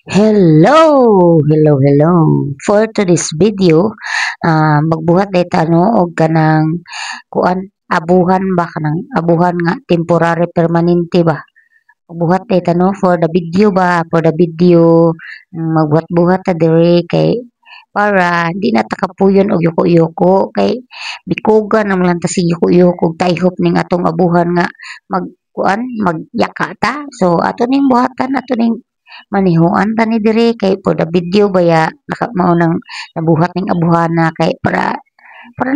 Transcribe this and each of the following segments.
Hello. For today's video, magbuhat dayta no og kanang kuan abuhan ba kanang abuhan nga temporary permanente ba. Magbuhat dayta no for the video magbuhat-buhat ta diri kay para di na ta kapuyon og yuko-yuko kay bikugan naman lang ta si yuko-yuko taihop ning atong abuhan nga magyaka ta. So ato ning buhatan ato ning manihuan ta ni diri kay for the video baya mao nang nabuhat ning abuhana kay para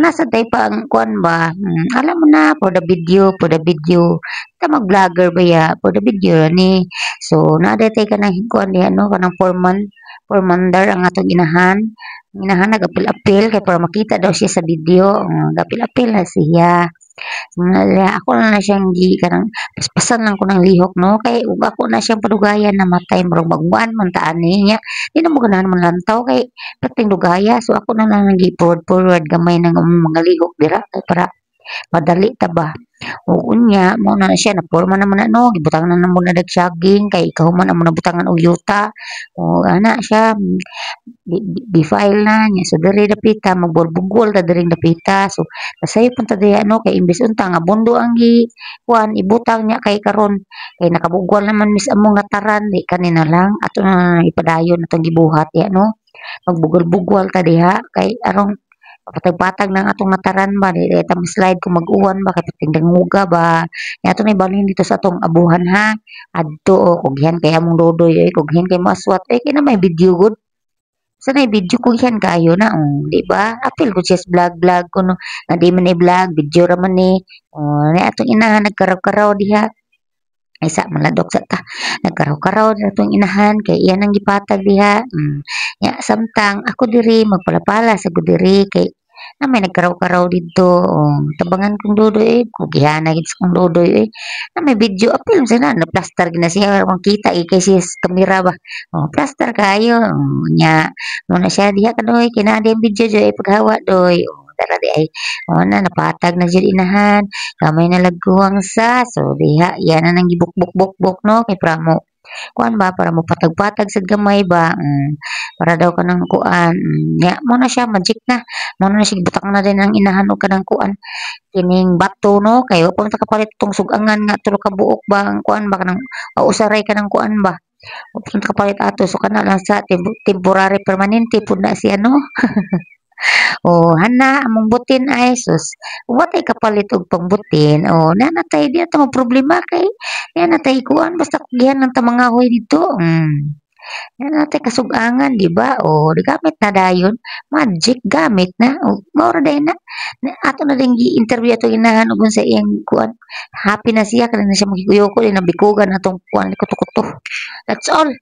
nasa day pa ang kuan ba alam mo na for the video ta mag-vlogger baya for the video ni so naday tay kanang kuan diha no kanang 4 mandar ang atong inahan nagapil-apil kay para makita daw siya sa video gapil-apil na siya. Ako lang na siyang kanang paspasan lang ko ng lihok no kay ug ako na siyang padugayan namatay murag magbuan man ta ani nya di na mo ganahan man lantaw kay pating dugaya so ako na lang forward gamay ng mga lihok dira kay para madali ta ba. O unya mo na siya naporma naman na no gibutang na namo na dag saging kay ikahuman amo nabutangan og yuta o ana siya gi-file na niya so diri dapita magbulbugol ta diring dapita so nasayop man ta diha no kay imbes unta nga bondo ang kuan ibutang niya kay karon kay nakabugwal naman mis among nataran di kanina lang ato na ipadayon atong gibuhat ya no magbugol-bugwal ta diha kay arong patag-patag ng atong nataran ba di ta slide kung mag-uwan ba kay pating danguga ba ya ato na ibalhin dito sa atong abuhan ha adto o kugyan kay among dodoy kugyan kay maswat kay na may video good sanay video ko yan kayo na, di ba? Apil ko siya sa vlog-vlog ko, no. Nga di man i-vlog, video raman ni. Na atong inahan, nagkaraw-karaw diha. Ay sa maladok sa ta. Nagkaraw-karaw na atong inahan, kay iyan ang gipatag diha. Ya, samtang ako diri, magpalapala sa ko diri, kay na may nagkaraw-karaw dito. Tabangan kong dodoy kugihan gid sa kong dodoy na may video apil sila na plaster gina siya makita kay siya sa kamera ba. Plaster kayo. Nya muna siya diha kadoy kinadi ang video joy paghawa doy. Dara di ay na napatag na jud inahan kamay na lagkuwang sa so diha yan na nang gibuk-buk-buk no kay pramo kuan ba para mo patag-patag sa gamay ba para daw kanang kuan nya mo na siya magic na mo na siya butang na din ang inahan og kanang kuan kining bato no kay wa pa man ta kapalit tong sugangan nga tulo ka buok ba ang kuan ba kanang usaray kanang kuan ba wa pa man ta kapalit ato so kana lang sa temporary permanente pud na siya no. Hana among butin ay sus wa tay kapalit og pangbutin nanatay di na ta problema kay nanatay kuan basta kugihan lang ta mangahoy dito. Yan natin kasugangan, di ba? Gamit na dayon. Magic, gamit na. Maura day na. Ato na din gi-interview ato inahan ugon sa iyang kuan. Happy na siya. Kaya na siya magkikuyoko. Nabikugan atong kuan. Kuto-kuto. That's all.